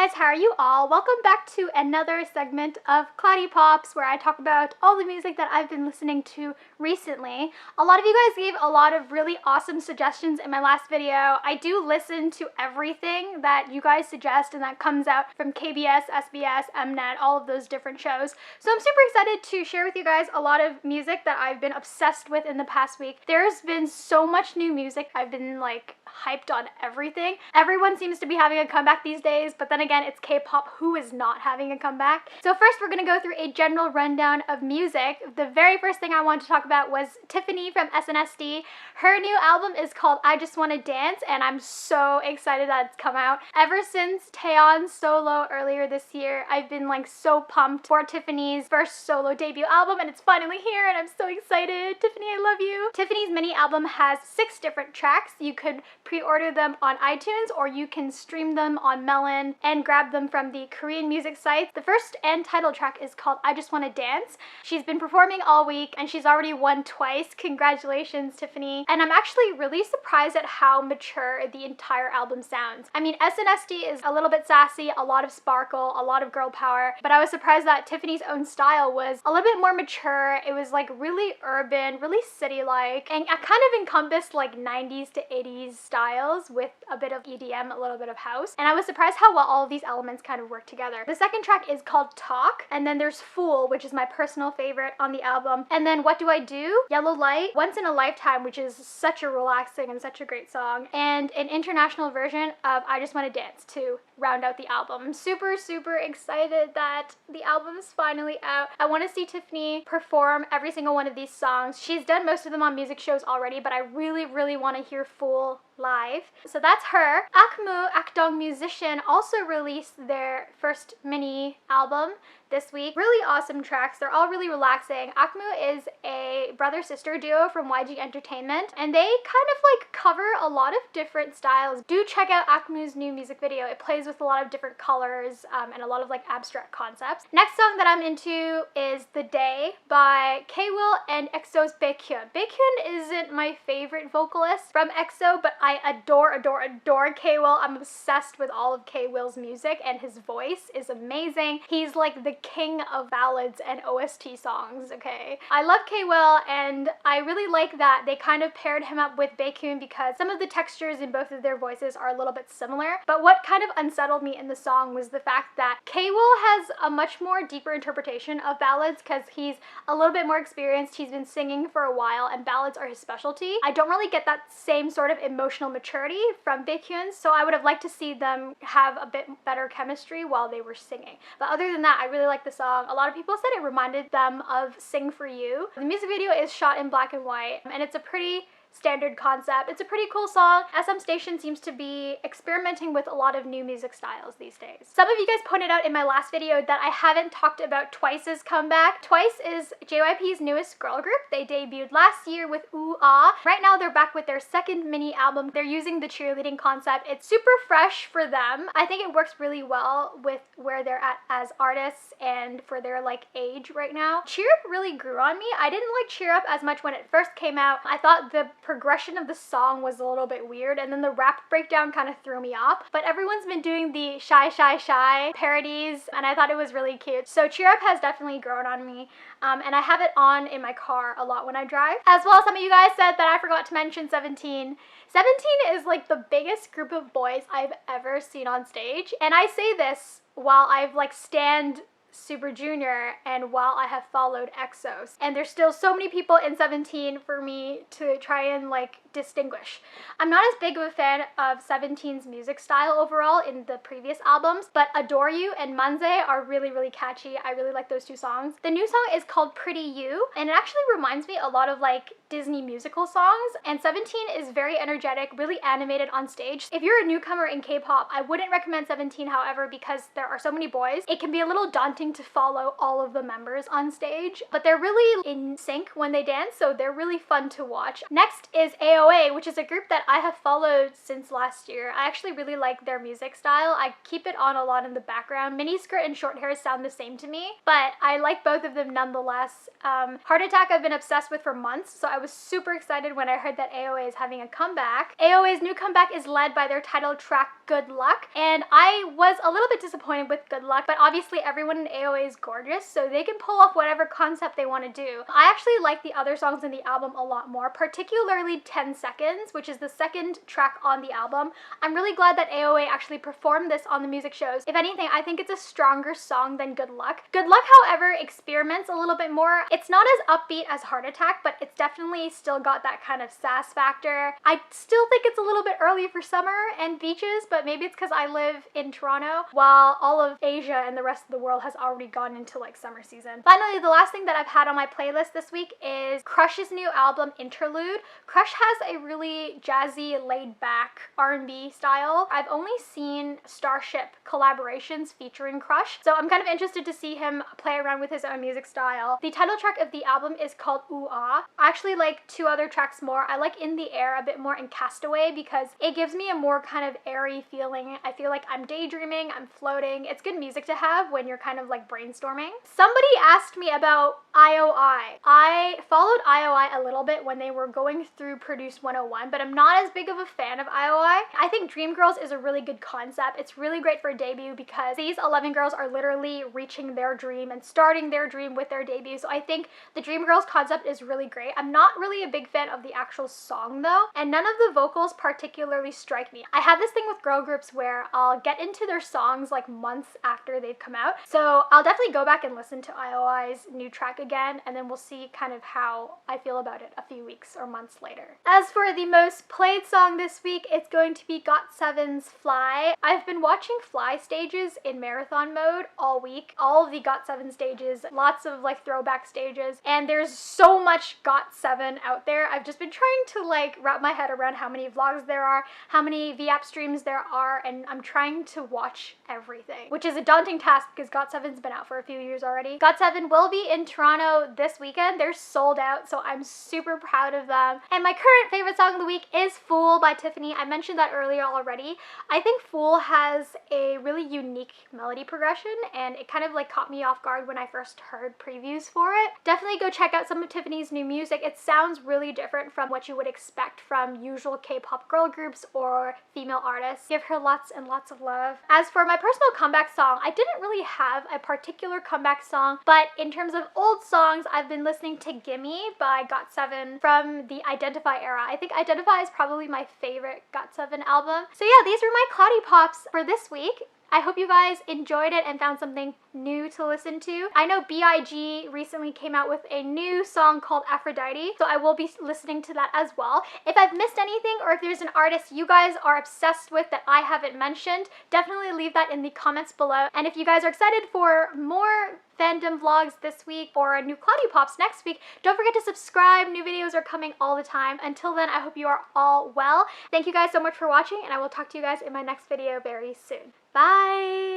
guys, how are you all? Welcome back to another segment of Cloudy Pops where I talk about all the music that I've been listening to recently. A lot of you guys gave a lot of really awesome suggestions in my last video. I do listen to everything that you guys suggest and that comes out from KBS, SBS, Mnet, all of those different shows. So I'm super excited to share with you guys a lot of music that I've been obsessed with in the past week. There's been so much new music. I've been like hyped on everything. Everyone seems to be having a comeback these days, but then again, it's K-pop. Who is not having a comeback? So first, we're gonna go through a general rundown of music. The very first thing I wanted to talk about was Tiffany from SNSD. Her new album is called I Just Wanna Dance, and I'm so excited that it's come out. Ever since Taeyeon's solo earlier this year, I've been like so pumped for Tiffany's first solo debut album, and it's finally here, and I'm so excited. Tiffany, I love you. Tiffany's mini album has 6 different tracks. You could pre-order them on iTunes, or you can stream them on Melon and grab them from the Korean music sites. The first and title track is called I Just Wanna Dance. She's been performing all week and she's already won twice. Congratulations, Tiffany. And I'm actually really surprised at how mature the entire album sounds. I mean, SNSD is a little bit sassy, a lot of sparkle, a lot of girl power, but I was surprised that Tiffany's own style was a little bit more mature. It was like really urban, really city-like, and it kind of encompassed like 90s to 80s styles with a bit of EDM, a little bit of house. And I was surprised how well all of these elements kind of work together. The second track is called Talk, and then there's Fool, which is my personal favorite on the album. And then What Do I Do? Yellow Light, Once in a Lifetime, which is such a relaxing and such a great song, and an international version of I Just Wanna Dance to round out the album. I'm super, super excited that the album is finally out. I want to see Tiffany perform every single one of these songs. She's done most of them on music shows already, but I really, really want to hear Fool live. So that's her. Akmu, Akdong Musician, also released their first mini album this week. Really awesome tracks. They're all really relaxing. Akmu is a brother-sister duo from YG Entertainment, and they kind of like cover a lot of different styles. Do check out Akmu's new music video. It plays with a lot of different colors and a lot of like abstract concepts. Next song that I'm into is The Day by K-Will and EXO's Baekhyun. Baekhyun isn't my favorite vocalist from EXO, but I adore K-Will. I'm obsessed with all of K-Will's music, and his voice is amazing. He's like the king of ballads and OST songs, okay? I love K-Will, and I really like that they kind of paired him up with Baekhyun because some of the textures in both of their voices are a little bit similar. But what kind of unsettled me in the song was the fact that K-Will has a much more deeper interpretation of ballads because he's a little bit more experienced. He's been singing for a while, and ballads are his specialty. I don't really get that same sort of emotional maturity from Baekhyun, so I would have liked to see them have a bit better chemistry while they were singing. But other than that, I really like the song. A lot of people said it reminded them of Sing For You. The music video is shot in black and white, and it's a pretty standard concept. It's a pretty cool song. SM Station seems to be experimenting with a lot of new music styles these days. Some of you guys pointed out in my last video that I haven't talked about Twice's comeback. Twice is JYP's newest girl group. They debuted last year with Ooh Ah. Right now they're back with their second mini album. They're using the cheerleading concept. It's super fresh for them. I think it works really well with where they're at as artists and for their like age right now. Cheer Up really grew on me. I didn't like Cheer Up as much when it first came out. I thought the progression of the song was a little bit weird, and then the rap breakdown kind of threw me off. But everyone's been doing the Shy Shy Shy parodies, and I thought it was really cute. So Cheer Up has definitely grown on me, and I have it on in my car a lot when I drive. As well, some of you guys said that I forgot to mention 17. 17 is like the biggest group of boys I've ever seen on stage, and I say this while I've like stanned Super Junior and while I have followed EXOs, and there's still so many people in 17 for me to try and like distinguish. I'm not as big of a fan of 17's music style overall in the previous albums, but Adore You and Manze are really, really catchy. I really like those 2 songs. The new song is called Pretty You, and it actually reminds me a lot of like Disney musical songs, and 17 is very energetic, really animated on stage. If you're a newcomer in K-pop, I wouldn't recommend 17, however, because there are so many boys. It can be a little daunting attempting to follow all of the members on stage, but they're really in sync when they dance, so they're really fun to watch. Next is AOA, which is a group that I have followed since last year. I actually really like their music style. I keep it on a lot in the background. Miniskirt and short hair sound the same to me, but I like both of them nonetheless. Heart Attack I've been obsessed with for months, so I was super excited when I heard that AOA is having a comeback. AOA's new comeback is led by their title track Good Luck, and I was a little bit disappointed with Good Luck, but obviously everyone in AOA is gorgeous, so they can pull off whatever concept they want to do. I actually like the other songs in the album a lot more, particularly 10 Seconds, which is the second track on the album. I'm really glad that AOA actually performed this on the music shows. If anything, I think it's a stronger song than Good Luck. Good Luck, however, experiments a little bit more. It's not as upbeat as Heart Attack, but it's definitely still got that kind of sass factor. I still think it's a little bit early for summer and beaches, but maybe it's because I live in Toronto, while all of Asia and the rest of the world has already gone into like summer season. Finally, the last thing that I've had on my playlist this week is Crush's new album, Interlude. Crush has a really jazzy, laid-back R&B style. I've only seen Starship collaborations featuring Crush, so I'm kind of interested to see him play around with his own music style. The title track of the album is called Ooh Ah. I actually like two other tracks more. I like In the Air a bit more and Castaway because it gives me a more kind of airy feeling. I feel like I'm daydreaming, I'm floating. It's good music to have when you're kind of like brainstorming. Somebody asked me about IOI. I followed IOI a little bit when they were going through Produce 101, but I'm not as big of a fan of IOI. I think Dreamgirls is a really good concept. It's really great for a debut because these 11 girls are literally reaching their dream and starting their dream with their debut, so I think the Dreamgirls concept is really great. I'm not really a big fan of the actual song though, and none of the vocals particularly strike me. I have this thing with girl groups where I'll get into their songs like months after they've come out, so I'll definitely go back and listen to IOI's new track again, and then we'll see kind of how I feel about it a few weeks or months later. As for the most played song this week, it's going to be GOT7's Fly. I've been watching Fly stages in marathon mode all week, all of the GOT7 stages, lots of like throwback stages, and there's so much GOT7 out there. I've just been trying to like wrap my head around how many vlogs there are, how many V-app streams there are, and I'm trying to watch everything, which is a daunting task because GOT7's been out for a few years already. GOT7 will be in Toronto this weekend. They're sold out, so I'm super proud of them. And my current favorite song of the week is Fool by Tiffany. I mentioned that earlier already. I think Fool has a really unique melody progression, and it kind of like caught me off guard when I first heard previews for it. Definitely go check out some of Tiffany's new music. It sounds really different from what you would expect from usual K-pop girl groups or female artists. Give her lots and lots of love. As for my personal comeback song, I didn't really have a particular comeback song, but in terms of old songs, I've been listening to Gimme by GOT7 from the Identify era. I think Identify is probably my favorite GOT7 album. So yeah, these are my Cloudy Pops for this week. I hope you guys enjoyed it and found something new to listen to. I know B.I.G. recently came out with a new song called Aphrodite, so I will be listening to that as well. If I've missed anything or if there's an artist you guys are obsessed with that I haven't mentioned, definitely leave that in the comments below. And if you guys are excited for more fandom vlogs this week or new Cloudy Pops next week, don't forget to subscribe. New videos are coming all the time. Until then, I hope you are all well. Thank you guys so much for watching, and I will talk to you guys in my next video very soon. Bye!